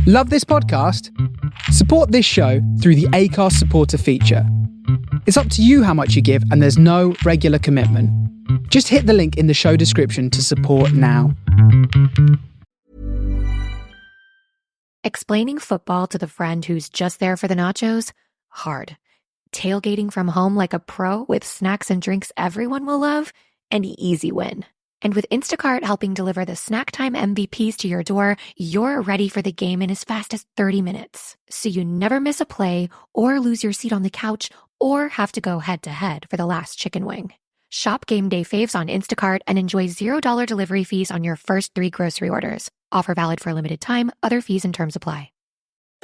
Love this podcast? Support this show through the Acast supporter feature. It's up to you how much you give, and there's no regular commitment. Just hit the link in the show description to support now. Explaining football to the friend who's just there for the nachos? Hard. Tailgating from home like a pro with snacks and drinks everyone will love? An easy win. And with Instacart helping deliver the snack time MVPs to your door, you're ready for the game in as fast as 30 minutes. So you never miss a play or lose your seat on the couch or have to go head-to-head for the last chicken wing. Shop Game Day Faves on Instacart and enjoy $0 delivery fees on your first 3 grocery orders. Offer valid for a limited time. Other fees and terms apply.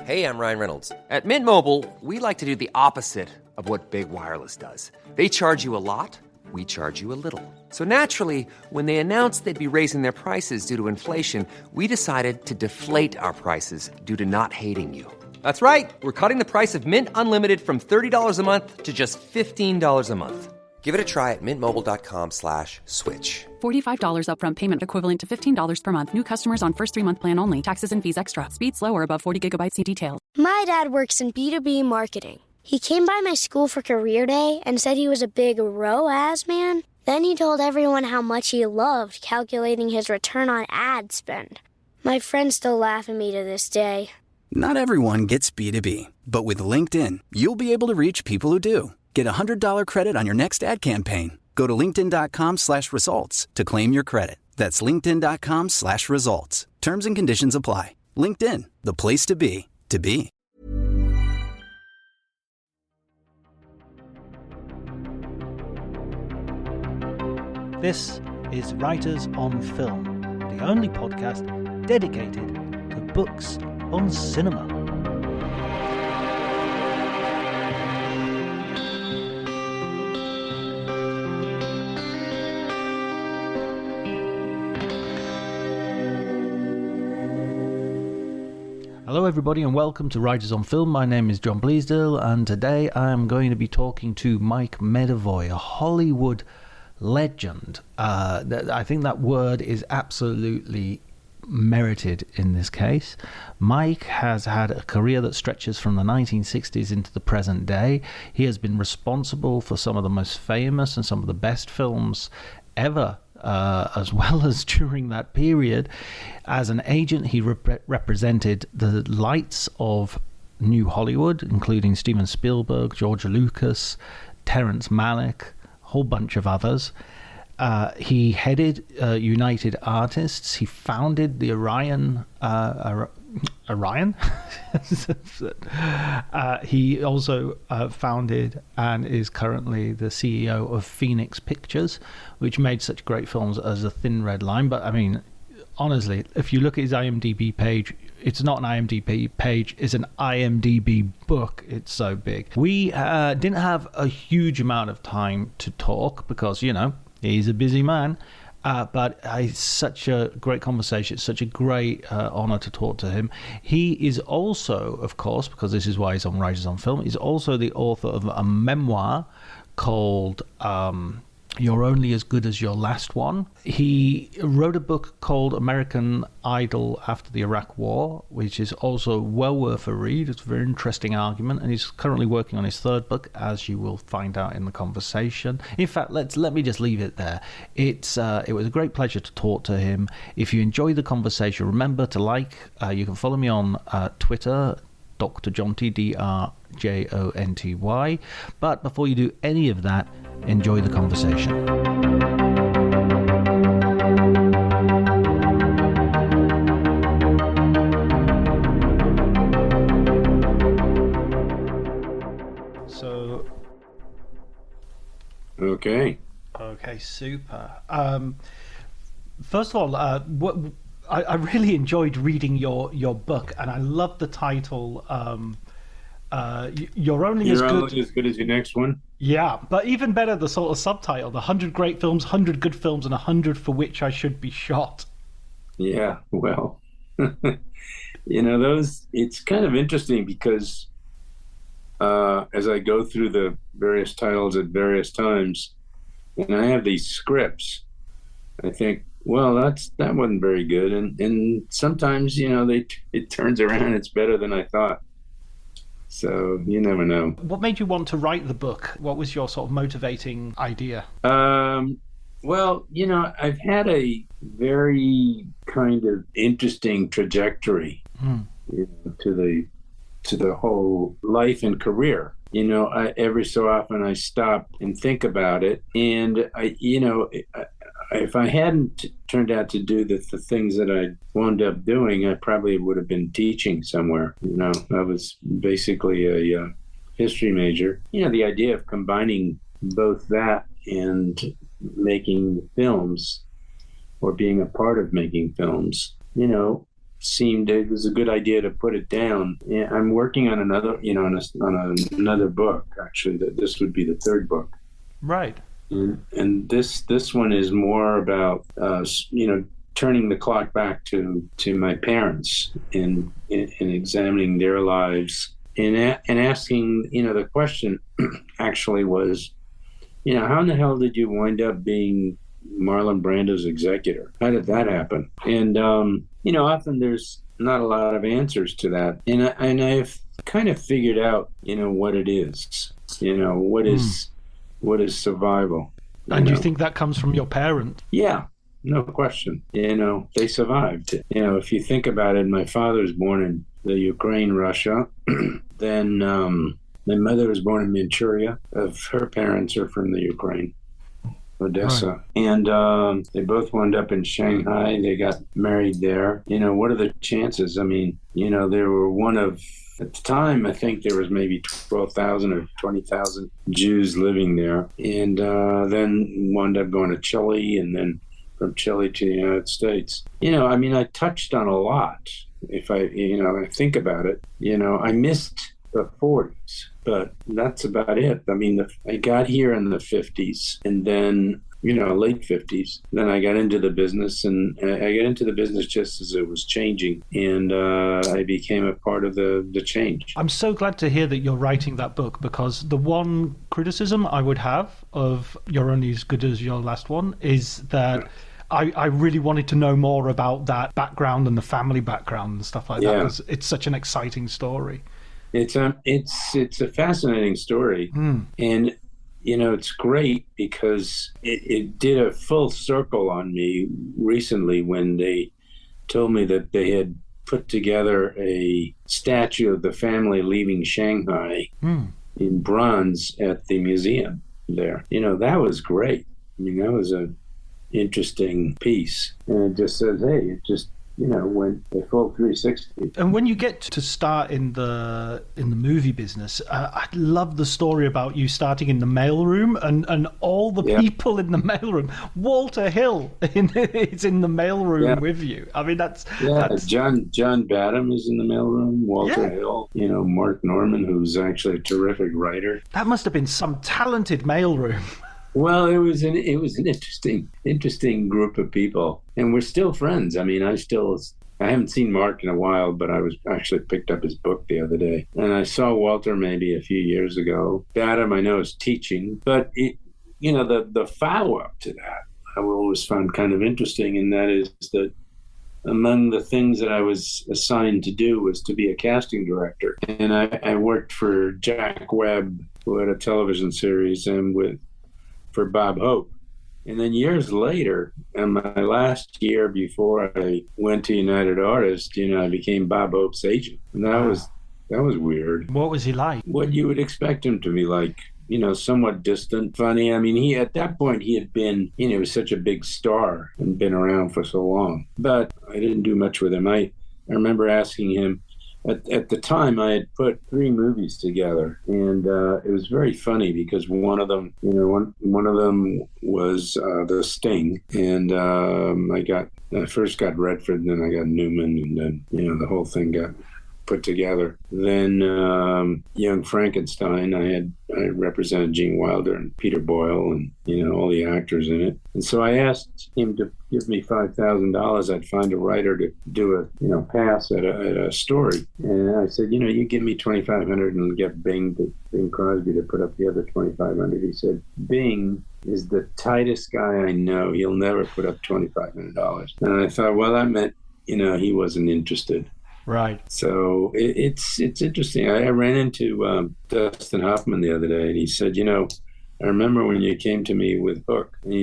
Hey, I'm Ryan Reynolds. At Mint Mobile, we like to do the opposite of what Big Wireless does. They charge you a lot. We charge you a little. So naturally, when they announced they'd be raising their prices due to inflation, we decided to deflate our prices due to not hating you. That's right. We're cutting the price of Mint Unlimited from $30 a month to just $15 a month. Give it a try at mintmobile.com/switch. $45 upfront payment equivalent to $15 per month. New customers on first 3-month plan only. Taxes and fees extra. Speed slower above 40 gigabytes. See details. My dad works in B2B marketing. He came by my school for career day and said he was a big ROAS man. Then he told everyone how much he loved calculating his return on ad spend. My friends still laugh at me to this day. Not everyone gets B2B, but with LinkedIn, you'll be able to reach people who do. Get a $100 credit on your next ad campaign. Go to linkedin.com/results to claim your credit. That's linkedin.com/results. Terms and conditions apply. LinkedIn, the place to be, to be. This is Writers on Film, the only podcast dedicated to books on cinema. Hello everybody and welcome to Writers on Film. My name is John Bleasdale and today I am going to be talking to Mike Medavoy, a Hollywood legend. I think that word is absolutely merited in this case. Mike has had a career that stretches from the 1960s into the present day. He has been responsible for some of the most famous and some of the best films ever, as well as during that period. As an agent, he represented the lights of New Hollywood, including Steven Spielberg, George Lucas, Terrence Malick, whole bunch of others. He headed United Artists. He founded the Orion. He also founded and is currently the CEO of Phoenix Pictures, which made such great films as A Thin Red Line. But I mean, honestly, if you look at his IMDb page, it's not an IMDb page, it's an IMDb book. It's so big. We didn't have a huge amount of time to talk because, you know, he's a busy man. But it's such a great conversation. It's such a great honor to talk to him. He is also, of course, because this is why he's on Writers on Film, he's also the author of a memoir called You're Only as Good as Your Last One. He wrote a book called American Idol After the Iraq War, which is also well worth a read. It's a very interesting argument, and he's currently working on his third book, as you will find out in the conversation. In fact, let me just leave it there. It was a great pleasure to talk to him. If you enjoy the conversation, remember to like. You can follow me on Twitter, Dr. Jonty, DRJONTY. But before you do any of that, enjoy the conversation. So, okay, super. First of all, I really enjoyed reading your book, and I love the title. You're only as good as your next one. Yeah, but even better, the sort of subtitle: the 100 great films, 100 good films, and 100 for which I should be shot. Yeah, well, it's kind of interesting because as I go through the various titles at various times, and I have these scripts, I think, well, that wasn't very good. And sometimes, it turns around. It's better than I thought. So you never know. What made you want to write the book? What was your sort of motivating idea? Well, I've had a very kind of interesting trajectory to the whole life and career. Every so often I stop and think about it, and if I hadn't turned out to do the things that I wound up doing, I probably would have been teaching somewhere. I was basically a history major. The idea of combining both that and making films, or being a part of making films, seemed it was a good idea to put it down. I'm working on another, on another book. Actually, this would be the third book. Right. And this one is more about turning the clock back to my parents and examining their lives and asking, the question actually was, how in the hell did you wind up being Marlon Brando's executor? How did that happen? And often there's not a lot of answers to that, and I've kind of figured out what it is. What is survival. And do you think that comes from your parents? Yeah, no question. They survived. If you think about it, my father was born in the Ukraine, Russia. Then my mother was born in Manchuria. Her parents are from the Ukraine, Odessa. Right. And they both wound up in Shanghai. They got married there. What are the chances? I mean, they were one of, at the time, I think there was maybe 12,000 or 20,000 Jews living there. And then wound up going to Chile, and then from Chile to the United States. I touched on a lot. If I think about it, I missed the 40s, but that's about it. I got here in the 50s, and then, late 50s. Then I got into the business, and I got into the business just as it was changing, and I became a part of the change. I'm so glad to hear that you're writing that book, because the one criticism I would have of You're Only As Good As Your Last One is that I really wanted to know more about that background and the family background and stuff like that. It's such an exciting story. It's a fascinating story, and it's great because it did a full circle on me recently when they told me that they had put together a statue of the family leaving Shanghai in bronze at the museum there. That was great. That was an interesting piece, and it just says, hey, it just went a full 360. And when you get to start in the movie business, I love the story about you starting in the mailroom and all the people in the mailroom. Walter Hill is in the mailroom with you. That's John Badham is in the mailroom. Walter Hill, Mark Norman, who's actually a terrific writer. That must have been some talented mailroom. Well, it was an interesting group of people, and we're still friends. I haven't seen Mark in a while, but I was actually picked up his book the other day, and I saw Walter maybe a few years ago. Badham, I know, is teaching, but the follow-up to that I always found kind of interesting, and that is that among the things that I was assigned to do was to be a casting director, and I worked for Jack Webb, who had a television series, and for Bob Hope. And then years later, in my last year before I went to United Artists, I became Bob Hope's agent. And that was weird. What was he like? What you would expect him to be like, somewhat distant, funny. He at that point, he had been, he was such a big star and been around for so long. But I didn't do much with him. I remember asking him, at the time, I had put 3 movies together, and it was very funny because one of them, one of them was The Sting, and I first got Redford, and then I got Newman, and then the whole thing got put together. Then Young Frankenstein, I represented Gene Wilder and Peter Boyle and all the actors in it. And so I asked him to give me $5,000. I'd find a writer to do a pass at a story. And I said, you give me $2,500 and get Bing Crosby to put up the other $2,500. He said, Bing is the tightest guy I know. He'll never put up $2,500. And I thought, well, that meant, he wasn't interested. Right. So it's interesting. I ran into Dustin Hoffman the other day, and he said, I remember when you came to me with Hook, and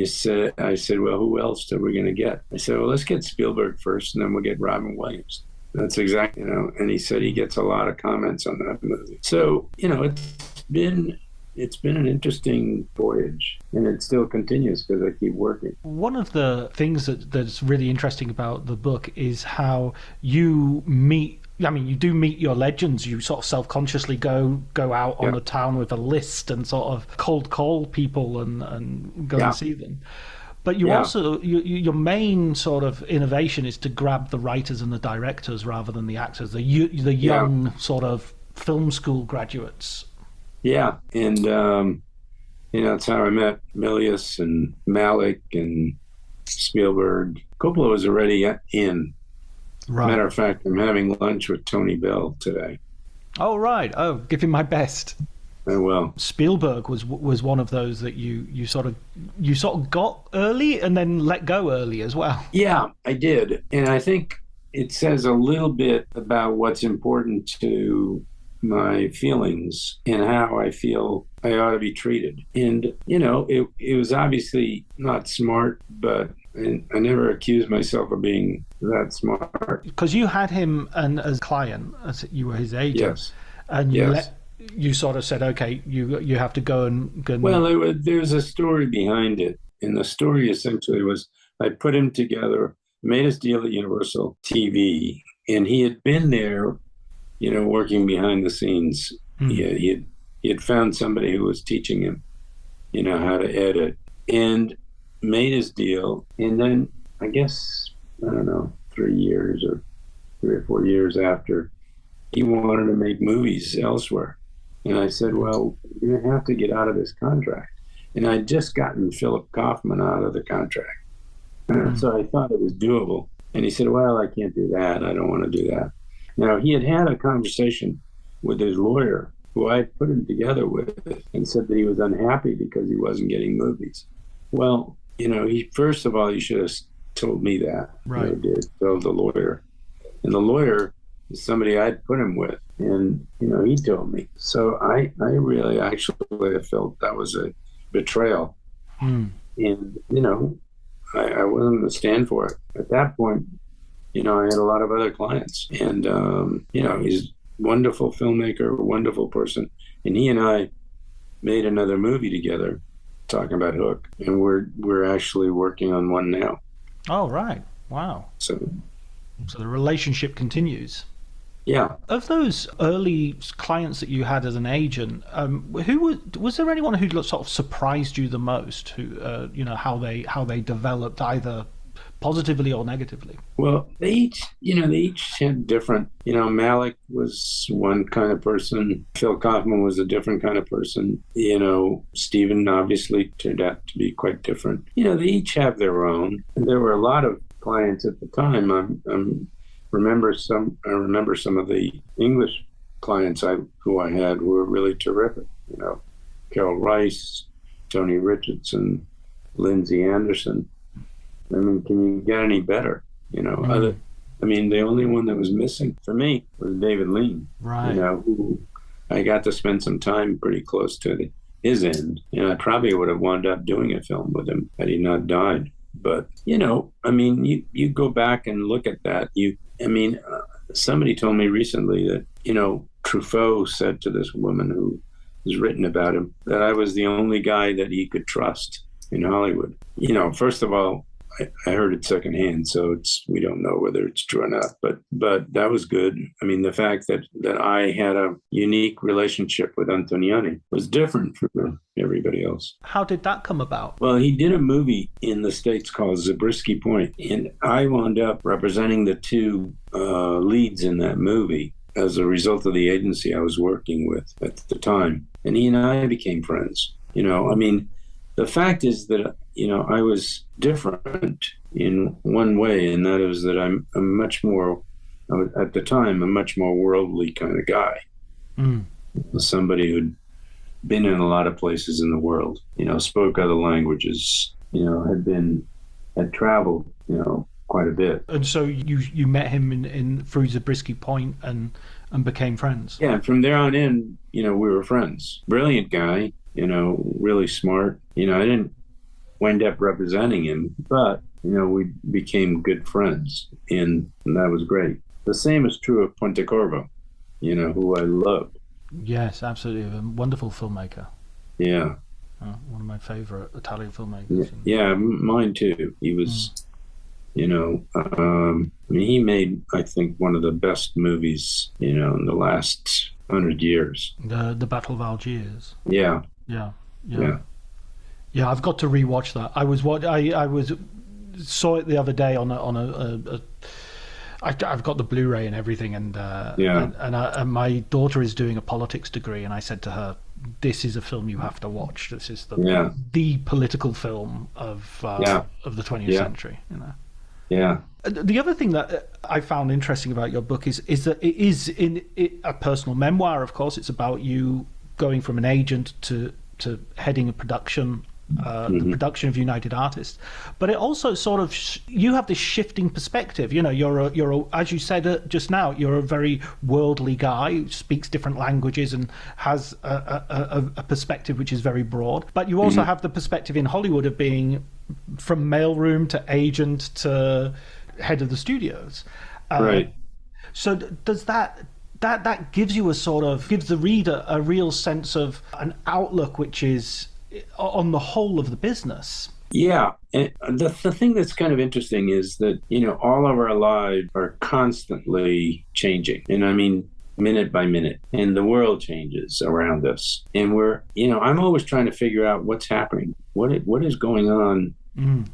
I said, well, who else are we going to get? I said, well, let's get Spielberg first, and then we'll get Robin Williams. That's exactly, and he said he gets a lot of comments on that movie. So, it's been an interesting voyage, and it still continues because I keep working. One of the things that's really interesting about the book is how you meet. I mean, you do meet your legends. You sort of self-consciously go out on the town with a list and sort of cold call people and go and see them. But you also, your main sort of innovation is to grab the writers and the directors rather than the actors, the young sort of film school graduates. Yeah, and that's how I met Milius and Malick and Spielberg. Coppola was already in. Right. Matter of fact, I'm having lunch with Tony Bell today. Oh, right. Oh, give him my best. I will. Spielberg was one of those that you sort of got early and then let go early as well. Yeah, I did, and I think it says a little bit about what's important to my feelings and how I feel I ought to be treated. And, it was obviously not smart, but I never accused myself of being that smart. Because you had him as a client, as you were his agent. Yes. And you sort of said, okay, you have to go and... Well, there's a story behind it. And the story essentially was I put him together, made his deal at Universal TV, and he had been there, working behind the scenes. He had found somebody who was teaching him, how to edit, and made his deal. And then I guess, 3 or 4 years after, he wanted to make movies elsewhere. And I said, well, you're going to have to get out of this contract. And I'd just gotten Philip Kaufman out of the contract. So I thought it was doable. And he said, well, I can't do that. I don't want to do that. Now, he had a conversation with his lawyer, who I put him together with, and said that he was unhappy because he wasn't getting movies. Well, first of all, he should have told me that. Right. I did. Told the lawyer. And the lawyer is somebody I'd put him with. And, he told me. So I really actually felt that was a betrayal. And, I wasn't going to stand for it. At that point, I had a lot of other clients. And, he's a wonderful filmmaker, a wonderful person. And he and I made another movie together talking about Hook. And we're actually working on one now. Oh, right. Wow. So the relationship continues. Yeah. Of those early clients that you had as an agent, was there anyone who sort of surprised you the most? Who, how they developed either positively or negatively? Well, they each had different. Malick was one kind of person. Phil Kaufman was a different kind of person. Steven obviously turned out to be quite different. They each have their own. And there were a lot of clients at the time. I remember some of the English clients who I had who were really terrific. Carol Rice, Tony Richardson, Lindsay Anderson. I mean, can you get any better? The only one that was missing for me was David Lean. Right. Who I got to spend some time pretty close to his end. I probably would have wound up doing a film with him had he not died. But, you go back and look at that. Somebody told me recently that, Truffaut said to this woman who has written about him that I was the only guy that he could trust in Hollywood. First of all, I heard it secondhand, so we don't know whether it's true or not, but that was good. The fact that I had a unique relationship with Antonioni was different from everybody else. How did that come about? Well, he did a movie in the States called Zabriskie Point, and I wound up representing the two leads in that movie as a result of the agency I was working with at the time. And he and I became friends. The fact is that, I was different in one way, and that is that I'm at the time, a much more worldly kind of guy. Somebody who'd been in a lot of places in the world, spoke other languages, had traveled, quite a bit. And so you met him in through Zabriskie Point and became friends. Yeah, and from there on in, we were friends. Brilliant guy, really smart. I didn't wind up representing him, but we became good friends, and that was great. The same is true of Pontecorvo, who I loved. Yes, absolutely, a wonderful filmmaker. Yeah. One of my favorite Italian filmmakers. Yeah, mine too. He was, he made, I think, one of the best movies, in the last 100 years. The Battle of Algiers. Yeah. Yeah. I've got to rewatch that. I saw it the other day on a I've got the Blu-ray and everything, and my daughter is doing a politics degree, and I said to her, "This is a film you have to watch. This is the political film of the 20th century." Yeah. The other thing that I found interesting about your book is that it is a personal memoir. Of course, it's about you going from an agent to heading a production. The production of United Artists, but it also sort of you have this shifting perspective. You're as you said just now, you're a very worldly guy who speaks different languages and has a perspective which is very broad. But you also have the perspective in Hollywood of being from mailroom to agent to head of the studios. Right. So does that gives you gives the reader a real sense of an outlook which is on the whole of the business. Yeah. And the thing that's kind of interesting is that, all of our lives are constantly changing. And I mean, minute by minute. And the world changes around us. And we're, I'm always trying to figure out what's happening. What is going on? And,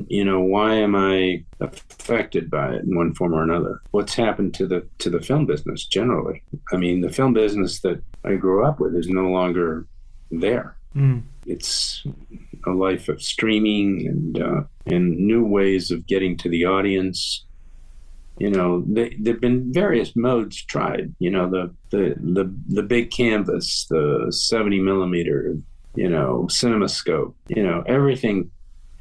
why am I affected by it in one form or another? What's happened to the film business generally? I mean, the film business that I grew up with is no longer there. It's a life of streaming and new ways of getting to the audience. There've been various modes tried. The big canvas, the 70 millimeter, CinemaScope.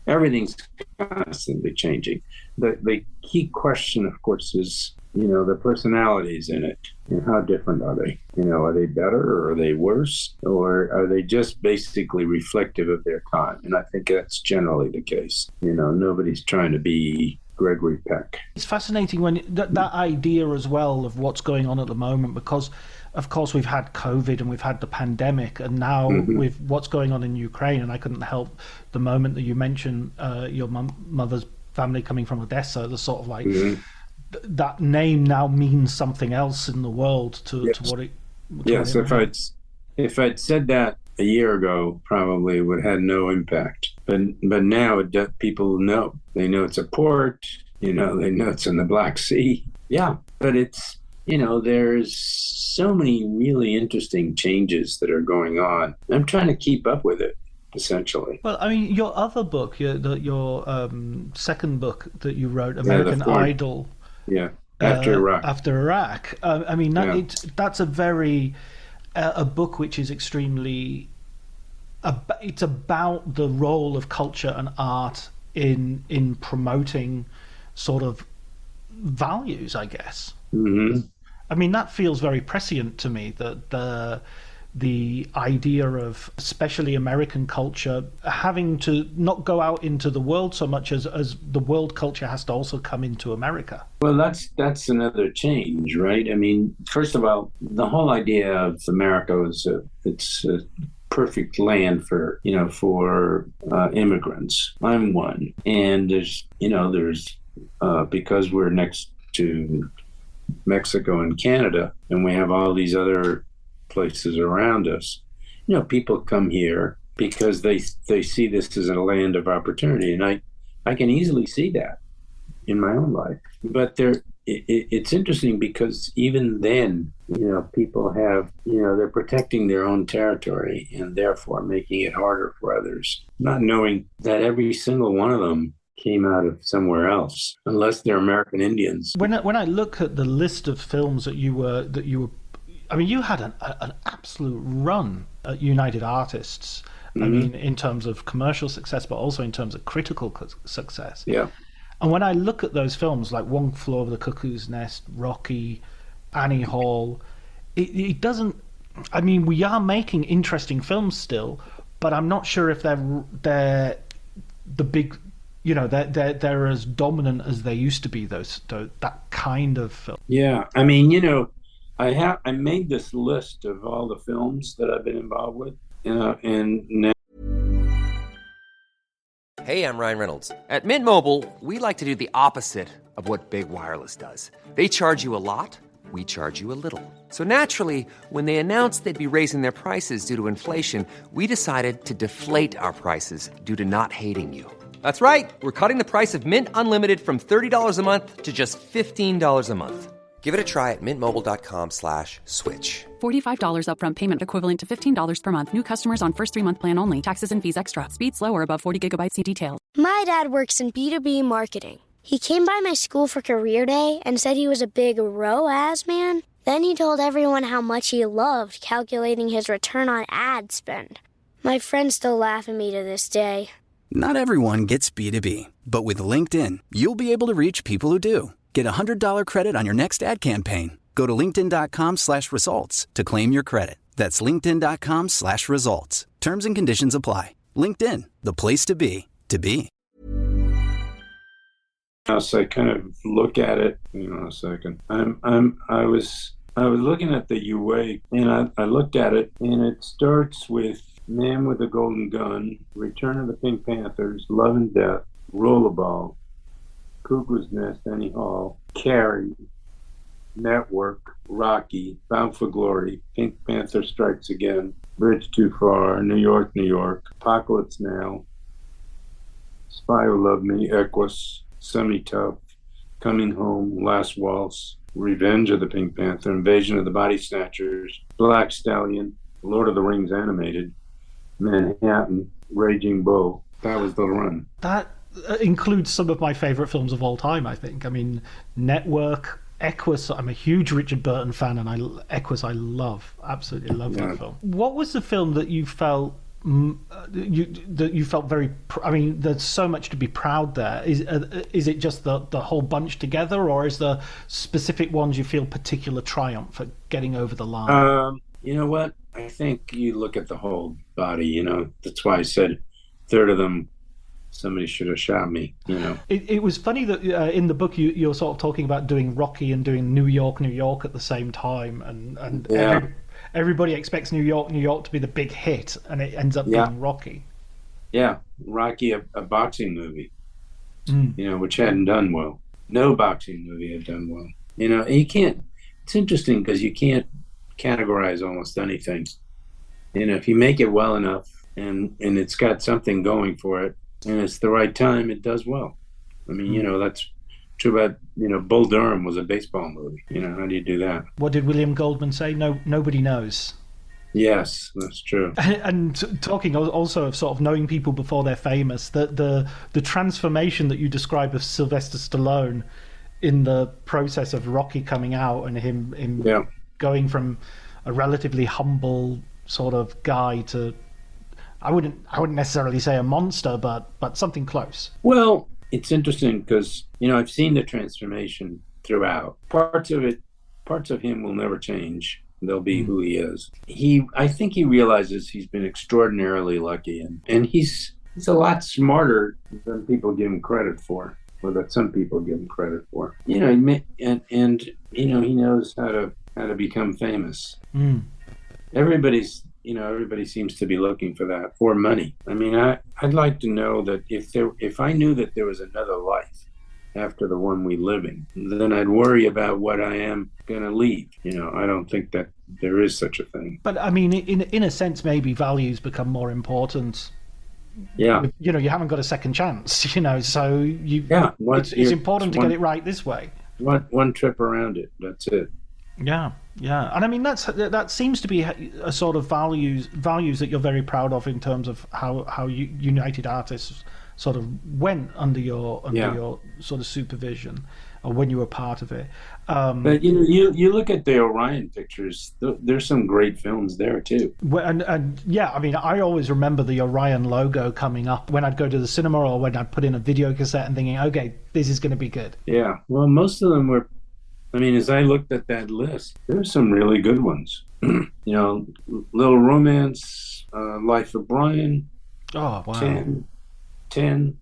Everything's constantly changing. The key question, of course, is the personalities in it, and how different are they? Are they better, or are they worse, or are they just basically reflective of their time? And I think that's generally the case. Nobody's trying to be Gregory Peck. It's fascinating when that idea as well of what's going on at the moment, because of course we've had COVID and we've had the pandemic, and now with what's going on in Ukraine, and I couldn't help the moment that you mentioned your mother's family coming from Odessa, the sort of like that name now means something else in the world to what it. Yes, if I'd said that a year ago, probably it would have had no impact. But now people know. They know it's a port. They know it's in the Black Sea. Yeah, but it's there's so many really interesting changes that are going on. I'm trying to keep up with it, essentially. Well, I mean, your other book, your second book that you wrote, American Idol. Yeah, after Iraq. After Iraq. I mean, that's a very a book which is extremely. It's about the role of culture and art in promoting sort of values, I guess. I mean, that feels very prescient to me, that the idea of especially American culture having to not go out into the world so much as the world culture has to also come into America. Well, that's another change, right? I mean, first of all, the whole idea of America is it's a perfect land for immigrants. I'm one, and there's because we're next to Mexico and Canada, and we have all these other places around us. People come here because they see this as a land of opportunity, and I can easily see that in my own life. But it's interesting because even then, people have, they're protecting their own territory and therefore making it harder for others, not knowing that every single one of them came out of somewhere else, unless they're American Indians. When I look at the list of films that you were I mean, you had an absolute run at United Artists. I mean, in terms of commercial success, but also in terms of critical success. Yeah. And when I look at those films like One Flew Over the Cuckoo's Nest, Rocky, Annie Hall, it doesn't. I mean, we are making interesting films still, but I'm not sure if they're the big, you know, they're as dominant as they used to be. That kind of film. Yeah, I mean, you know, I made this list of all the films that I've been involved with, you know, and now. Hey, I'm Ryan Reynolds. At Mint Mobile, we like to do the opposite of what Big Wireless does. They charge you a lot, we charge you a little. So naturally, when they announced they'd be raising their prices due to inflation, we decided to deflate our prices due to not hating you. That's right. We're cutting the price of Mint Unlimited from $30 a month to just $15 a month. Give it a try at mintmobile.com/switch. $45 upfront payment equivalent to $15 per month. New customers on first 3-month plan only. Taxes and fees extra. Speed slower above 40 gigabytes. See details. My dad works in B2B marketing. He came by my school for career day and said he was a big ROAS man. Then he told everyone how much he loved calculating his return on ad spend. My friends still laugh at me to this day. Not everyone gets B2B, but with LinkedIn, you'll be able to reach people who do. Get a $100 credit on your next ad campaign. Go to linkedin.com/results to claim your credit. That's linkedin.com/results. Terms and conditions apply. LinkedIn, the place to be, to be. So I kind of look at it. Hang on a second. I was looking at the UA, and I looked at it, and it starts with Man with a Golden Gun, Return of the Pink Panthers, Love and Death, Rollerball, Cuckoo's Nest, Annie Hall, Carrie, Network, Rocky, Bound for Glory, Pink Panther Strikes Again, Bridge Too Far, New York, New York, Apocalypse Now, Spy Who Loved Me, Equus, Semi-Tough, Coming Home, Last Waltz, Revenge of the Pink Panther, Invasion of the Body Snatchers, Black Stallion, Lord of the Rings animated, Manhattan, Raging Bull. That was the run. That includes some of my favorite films of all time, I think. I mean, Network, Equus. I'm a huge Richard Burton fan, and Equus I love, absolutely love that film. What was the film that you felt very? I mean, there's so much to be proud there. Is it just the whole bunch together, or is there specific ones you feel particular triumph at getting over the line? You know what? I think you look at the whole body. You know, that's why I said third of them. Somebody should have shot me, you know. It was funny that in the book you're sort of talking about doing Rocky and doing New York, New York at the same time, and yeah. Everybody expects New York, New York to be the big hit, and it ends up being Rocky. Yeah, Rocky, a boxing movie, you know, which hadn't done well. No boxing movie had done well. You know, and you can't. It's interesting because you can't categorize almost anything. You know, if you make it well enough and it's got something going for it, and it's the right time, it does well. I mean, you know, that's true about, you know, Bull Durham was a baseball movie. You know, how do you do that? What did William Goldman say? Nobody knows. Yes, that's true. And talking also of sort of knowing people before they're famous, the transformation that you describe of Sylvester Stallone in the process of Rocky coming out and him going from a relatively humble sort of guy to, I wouldn't necessarily say a monster, but something close. Well, it's interesting because, you know, I've seen the transformation throughout. Parts of him will never change. They'll be who he is. I think he realizes he's been extraordinarily lucky, and he's a lot smarter than people give him credit for, or that some people give him credit for. You know, and you know, he knows how to become famous. Everybody seems to be looking for that, for money. I mean, I'd like to know that if I knew that there was another life after the one we live in, then I'd worry about what I am going to leave. You know, I don't think that there is such a thing. But I mean, in a sense, maybe values become more important. Yeah. You know, you haven't got a second chance, you know, so it's important to get it right this way. One trip around it, that's it. Yeah, and I mean that seems to be a sort of values that you're very proud of in terms of how United Artists sort of went under your sort of supervision. or when you were part of it. But you look at the Orion Pictures. There's some great films there too. And yeah, I mean, I always remember the Orion logo coming up when I'd go to the cinema or when I'd put in a video cassette and thinking, okay, this is going to be good. Yeah, well, most of them were. I mean, as I looked at that list, there's some really good ones. Little Romance, Life of Brian. Oh wow. 10,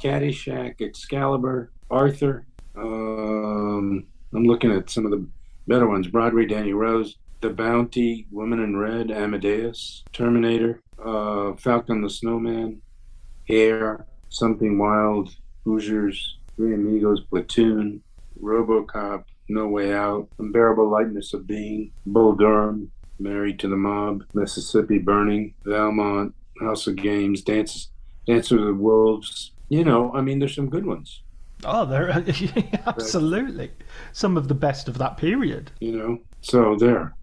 Caddyshack, Excalibur, Arthur. I'm looking at some of the better ones. Broadway, Danny Rose, The Bounty, Woman in Red, Amadeus, Terminator, Falcon the Snowman, Hair, Something Wild, Hoosiers, Three Amigos, Platoon, RoboCop, No Way Out, Unbearable Lightness of Being, Bull Durham, Married to the Mob, Mississippi Burning, Valmont, House of Games, Dance with the Wolves. I mean, there's some good ones. Oh, they're absolutely some of the best of that period. So there.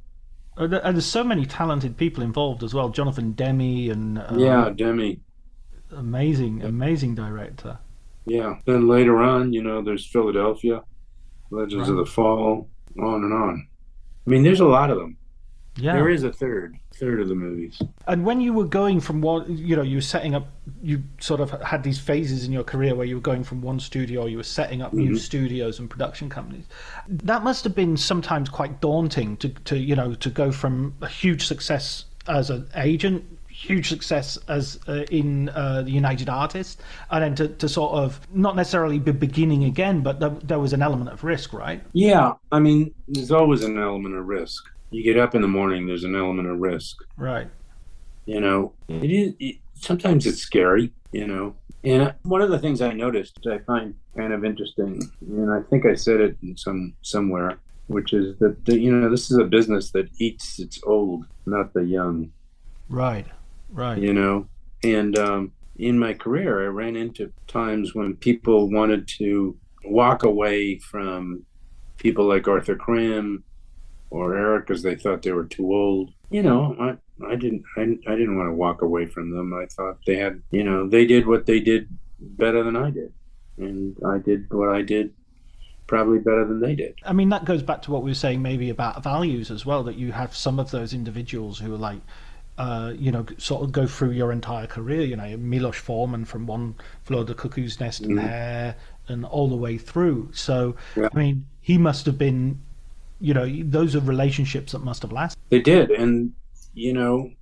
And there's so many talented people involved as well. Jonathan Demme and Demme, amazing director. Yeah. Then later on, there's Philadelphia, Legends of the Fall, on and on. I mean, there's a lot of them. Yeah. There is a third of the movies. And when you were going from one, you were setting up, you sort of had these phases in your career where you were going from one studio, you were setting up new studios and production companies. That must have been sometimes quite daunting to go from a huge success as an agent, huge success as in the United Artists, and then to sort of not necessarily be beginning again, but there was an element of risk, right? Yeah, I mean, there's always an element of risk. You get up in the morning, there's an element of risk. Right. Sometimes it's scary, And one of the things I noticed, I find kind of interesting, and I think I said it in somewhere, which is that, this is a business that eats its old, not the young. Right. And in my career, I ran into times when people wanted to walk away from people like Arthur Krim or Eric because they thought they were too old. I didn't want to walk away from them. I thought they had, they did what they did better than I did, and I did what I did probably better than they did. I mean, that goes back to what we were saying maybe about values as well, that you have some of those individuals who are like, sort of go through your entire career, Milos Forman from One Flew Over the Cuckoo's Nest and Hair and all the way through. So, yeah. I mean, he must have been, those are relationships that must have lasted. They did. And,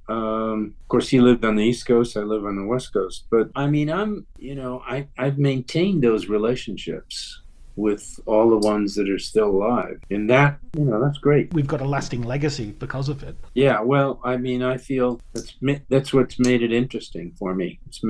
of course, he lived on the East Coast. I live on the West Coast. But, I mean, I've maintained those relationships with all the ones that are still alive. And that, that's great. We've got a lasting legacy because of it. Yeah, well, I mean, I feel that's what's made it interesting for me. It's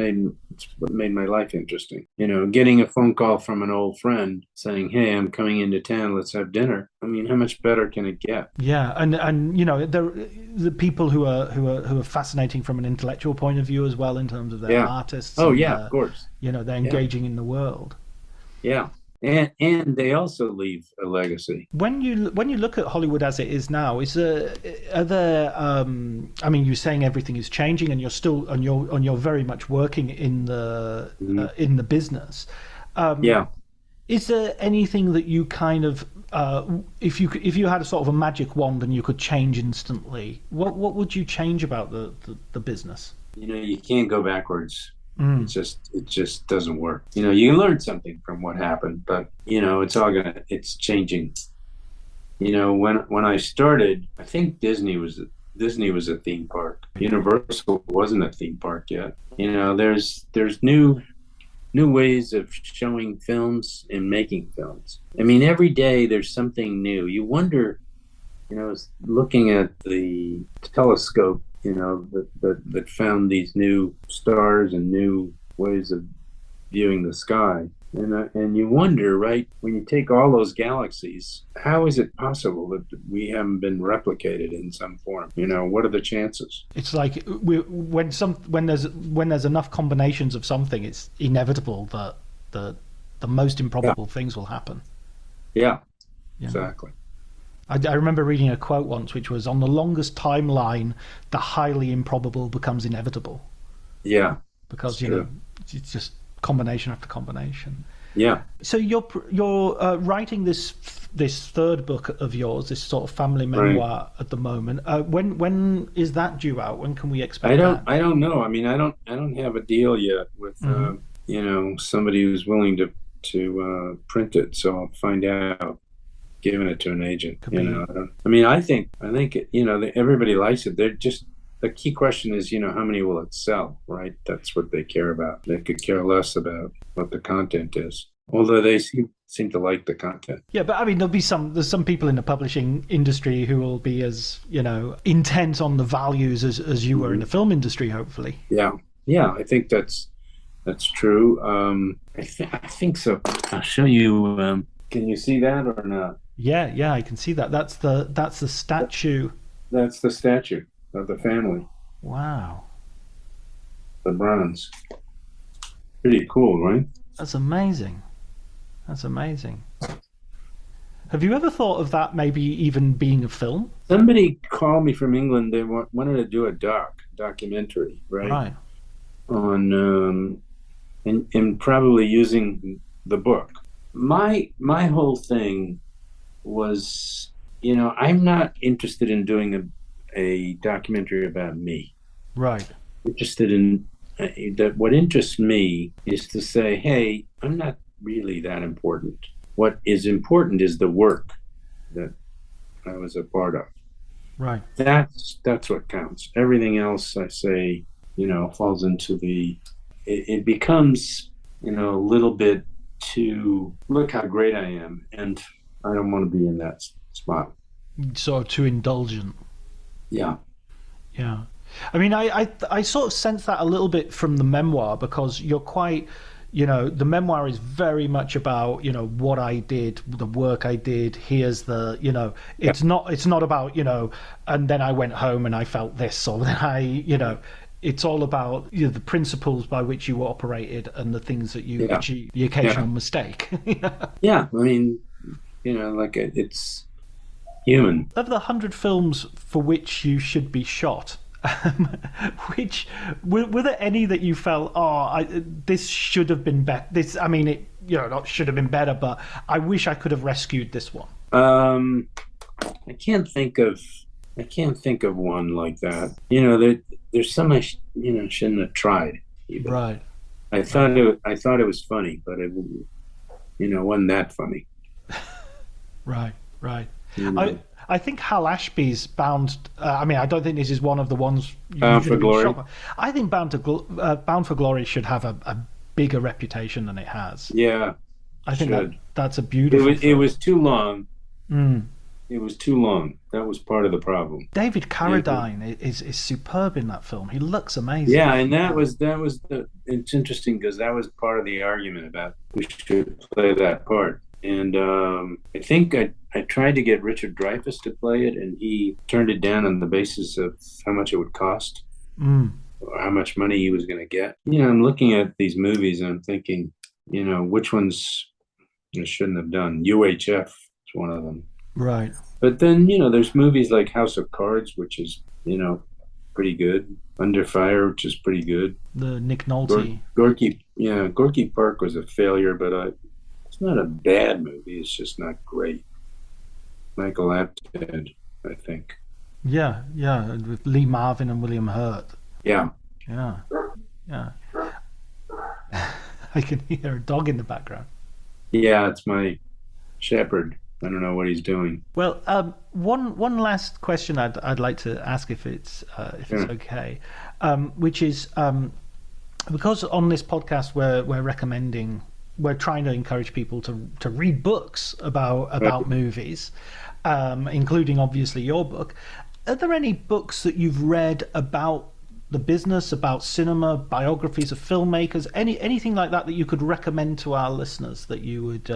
what made my life interesting. Getting a phone call from an old friend saying, "Hey, I'm coming into town, let's have dinner." I mean, how much better can it get? Yeah, and the people who are fascinating from an intellectual point of view as well, in terms of their artists. Oh, of course. They're engaging in the world. Yeah. And they also leave a legacy. When you look at Hollywood as it is now, I mean, you're saying everything is changing, and you're very much working in the business. Is there anything that you kind of, if you had a sort of a magic wand and you could change instantly, what would you change about the business? You can't go backwards. It just doesn't work. You can learn something from what happened, but it's changing. When I started, I think Disney was a theme park. Universal wasn't a theme park yet. There's new ways of showing films and making films. I mean, every day there's something new. You wonder, looking at the telescope, that found these new stars and new ways of viewing the sky. And you wonder, right, when you take all those galaxies, how is it possible that we haven't been replicated in some form? What are the chances? It's like when there's enough combinations of something, it's inevitable that the most improbable things will happen. Yeah, exactly. I remember reading a quote once, which was, "On the longest timeline, the highly improbable becomes inevitable." Yeah. Because, it's just combination after combination. Yeah. So you're writing this third book of yours, this sort of family memoir at the moment. When is that due out? When can we expect that? I don't know. I mean, I don't have a deal yet with somebody who's willing to print it. So I'll find out. Giving it to an agent. I think everybody likes it. They're just, the key question is, how many will it sell, right? That's what they care about. They could care less about what the content is, although they seem to like the content. Yeah, but I mean, there's some people in the publishing industry who will be as intent on the values as you were in the film industry, hopefully. Yeah, I think that's true. I think so. I'll show you. Can you see that or not? Yeah, I can see that. That's the statue. That's the statue of the family. Wow. The bronze. Pretty cool, right? That's amazing. Have you ever thought of that maybe even being a film? Somebody called me from England. They wanted to do a documentary, right? Right. On and probably using the book. My whole thing was, I'm not interested in doing a documentary about me. Right. Interested in that. What interests me is to say, hey, I'm not really that important. What is important is the work that I was a part of. Right. That's what counts. Everything else, I say, falls into it becomes, a little bit to look how great I am, and I don't want to be in that spot. Sort of too indulgent. Yeah. I mean, I sort of sense that a little bit from the memoir, because you're quite, the memoir is very much about, what I did, the work I did. Here's the, it's not about, and then I went home and I felt this, or then it's all about the principles by which you operated and the things that you achieved, the occasional mistake. Yeah, I mean, it's human. Of the 100 films for which you should be shot, which were there any that you felt, this should have been better? This, I mean, it not should have been better, but I wish I could have rescued this one. I can't think of one like that. There's some I shouldn't have tried. Even. Right. I thought it was funny, but it wasn't that funny. Right. I think Hal Ashby's Bound. I mean, I don't think this is one of the ones. Bound for Glory. I think Bound for Glory should have a bigger reputation than it has. Yeah, I think that's a beautiful. It was too long. It was too long. That was part of the problem. David Carradine is superb in that film. He looks amazing. Yeah, and that was it's interesting because that was part of the argument about who should play that part. And I think I tried to get Richard Dreyfuss to play it, and he turned it down on the basis of how much it would cost, or how much money he was going to get. I'm looking at these movies and I'm thinking, which ones I shouldn't have done. UHF is one of them. Right. But then, there's movies like House of Cards, which is, pretty good. Under Fire, which is pretty good. The Nick Nolte. Gorky Park was a failure, but it's not a bad movie. It's just not great. Michael Apted, I think. Yeah, with Lee Marvin and William Hurt. Yeah. I can hear a dog in the background. Yeah, it's my shepherd. I don't know what he's doing. Well, one last question I'd like to ask, if it's okay, which is because on this podcast we're trying to encourage people to read books about movies, including obviously your book. Are there any books that you've read about the business, about cinema, biographies of filmmakers, anything like that you could recommend to our listeners that you would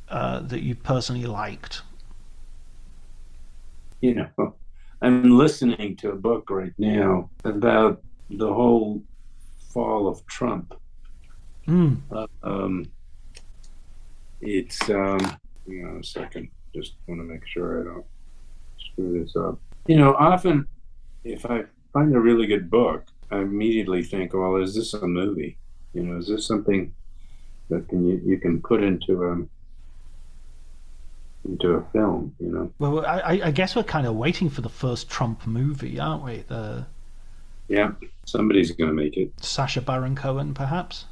that you personally liked? I'm listening to a book right now about the whole fall of Trump. It's hang on a second, just want to make sure I don't screw this up. Often if I find a really good book, I immediately think, well, is this a movie? Is this something that you can put into a film, you know. Well, I guess we're kind of waiting for the first Trump movie, aren't we? Yeah, somebody's going to make it. Sacha Baron Cohen, perhaps.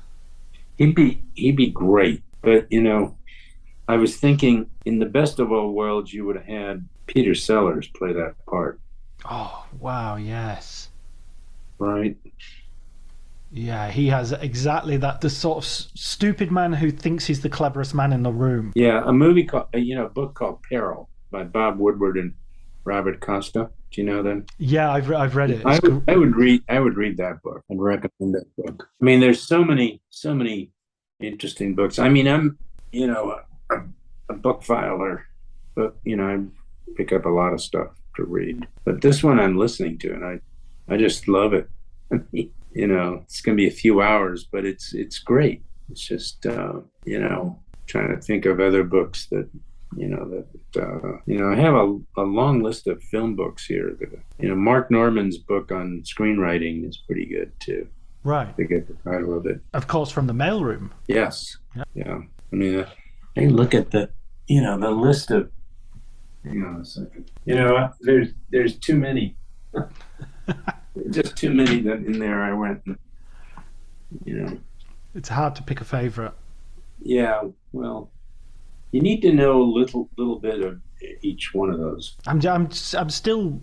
He'd be great, but you know, I was thinking in the best of all worlds, you would have had Peter Sellers play that part. Oh wow, yes. Right. Yeah, he has exactly that. The sort of stupid man who thinks he's the cleverest man in the room. Yeah, a book called Peril by Bob Woodward and Robert Costa. Do you know them? Yeah, I've read it. I would read that book. I'd recommend that book. I mean, there's so many interesting books. I mean, I'm a book filer, but you know, I pick up a lot of stuff to read. But this one I'm listening to, and I just love it. You know, it's going to be a few hours, but it's great. It's just trying to think of other books that I have a long list of film books here. Mark Norman's book on screenwriting is pretty good too. Right. To get the title of it. Of course, from the mailroom. Yes. Yeah. I mean, I look at the list of, there's too many. Just too many that in there I went, It's hard to pick a favorite. Yeah, well, you need to know a little bit of each one of those. I'm still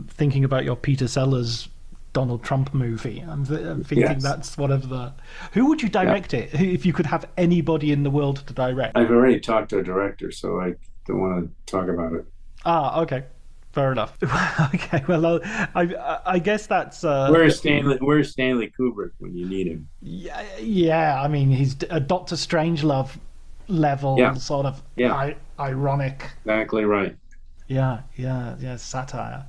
thinking about your Peter Sellers Donald Trump movie. I'm thinking that's one of the... Who would you direct it? If you could have anybody in the world to direct? I've already talked to a director, so I don't want to talk about it. Ah, okay. Fair enough. Okay, well, I guess that's... Where's Stanley Kubrick when you need him? Yeah. I mean, he's a Dr. Strangelove level sort of ironic. Exactly right. Yeah, satire.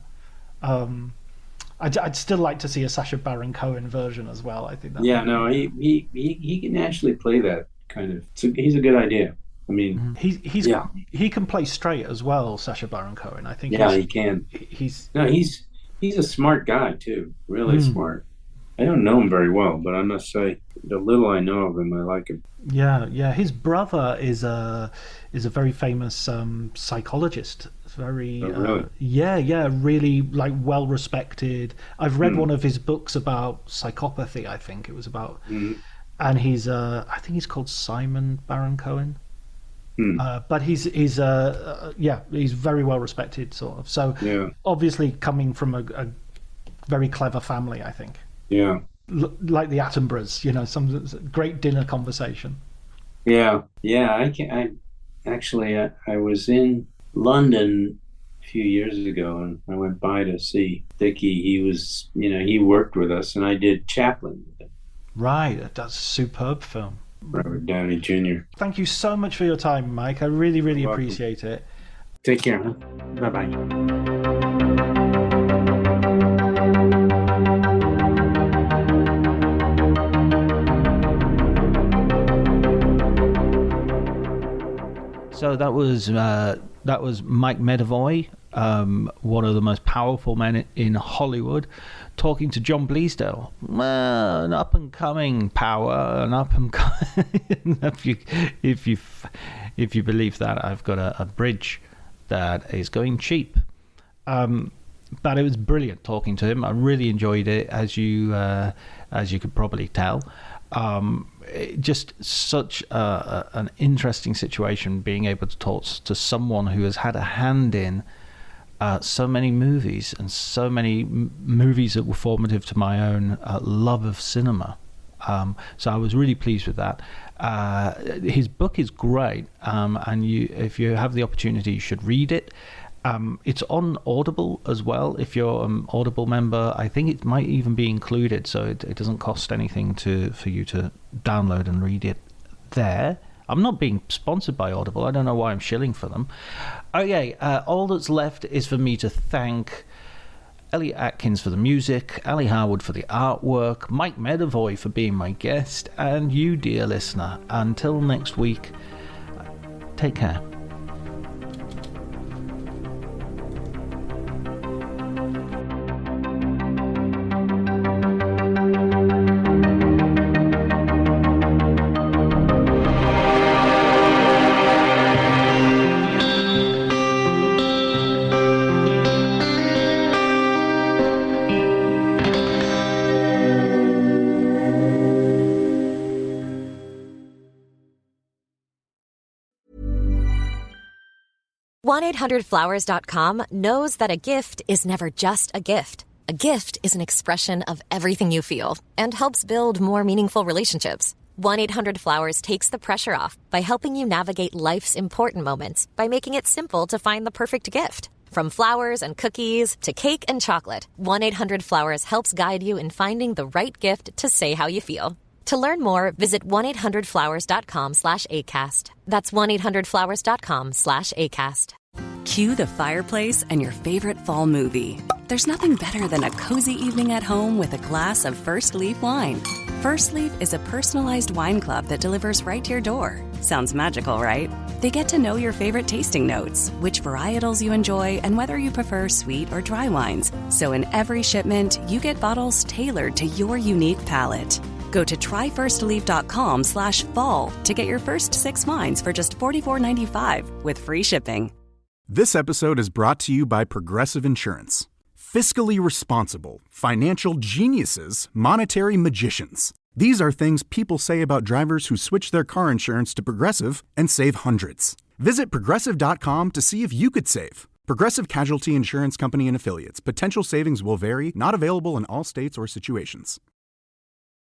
I'd still like to see a Sacha Baron Cohen version as well. I think that. Yeah, no, he can actually play that kind of. He's a good idea. I mean, he can play straight as well, Sacha Baron Cohen. I think. Yeah, he can. He's a smart guy too. Really smart. I don't know him very well, but I must say, the little I know of him, I like him. Yeah. His brother is a very famous psychologist. Very, really? really like well respected. I've read one of his books about psychopathy. I think it was about, and he's I think he's called Simon Baron Cohen. But he's very well respected, sort of. So obviously coming from a very clever family, I think. Yeah. Like the Attenboroughs, some great dinner conversation. Yeah. I was in London a few years ago, and I went by to see Dickie. He was, he worked with us, and I did Chaplin with him. Right, that's a superb film. Robert Downey Jr. Thank you so much for your time, Mike. I really, really appreciate it. Take care, huh? Bye-bye. So that was Mike Medavoy, one of the most powerful men in Hollywood, talking to John Bleasdale, an up and coming power, an up and coming. if you believe that, I've got a bridge that is going cheap. But it was brilliant talking to him. I really enjoyed it, as you could probably tell. Just such an interesting situation, being able to talk to someone who has had a hand in so many movies, and so many movies that were formative to my own love of cinema. So I was really pleased with that. His book is great, and if you have the opportunity, you should read it. It's on Audible as well. If you're an Audible member, I think it might even be included, so it doesn't cost anything for you to download and read it there. I'm not being sponsored by Audible. I don't know why I'm shilling for them. Okay, all that's left is for me to thank Elliot Atkins for the music, Ali Harwood for the artwork, Mike Medavoy for being my guest, and you, dear listener. Until next week, take care. 1-800-Flowers.com knows that a gift is never just a gift. A gift is an expression of everything you feel and helps build more meaningful relationships. 1-800-Flowers takes the pressure off by helping you navigate life's important moments by making it simple to find the perfect gift. From flowers and cookies to cake and chocolate, 1-800-Flowers helps guide you in finding the right gift to say how you feel. To learn more, visit 1-800-Flowers.com/ACAST. That's 1-800-Flowers.com/ACAST. Cue the fireplace and your favorite fall movie. There's nothing better than a cozy evening at home with a glass of First Leaf wine. First Leaf is a personalized wine club that delivers right to your door. Sounds magical, right? They get to know your favorite tasting notes, which varietals you enjoy, and whether you prefer sweet or dry wines. So in every shipment, you get bottles tailored to your unique palate. Go to tryfirstleaf.com/fall to get your first 6 wines for just $44.95 with free shipping. This episode is brought to you by Progressive Insurance. Fiscally responsible, financial geniuses, monetary magicians. These are things people say about drivers who switch their car insurance to Progressive and save hundreds. Visit Progressive.com to see if you could save. Progressive Casualty Insurance Company and Affiliates. Potential savings will vary, not available in all states or situations.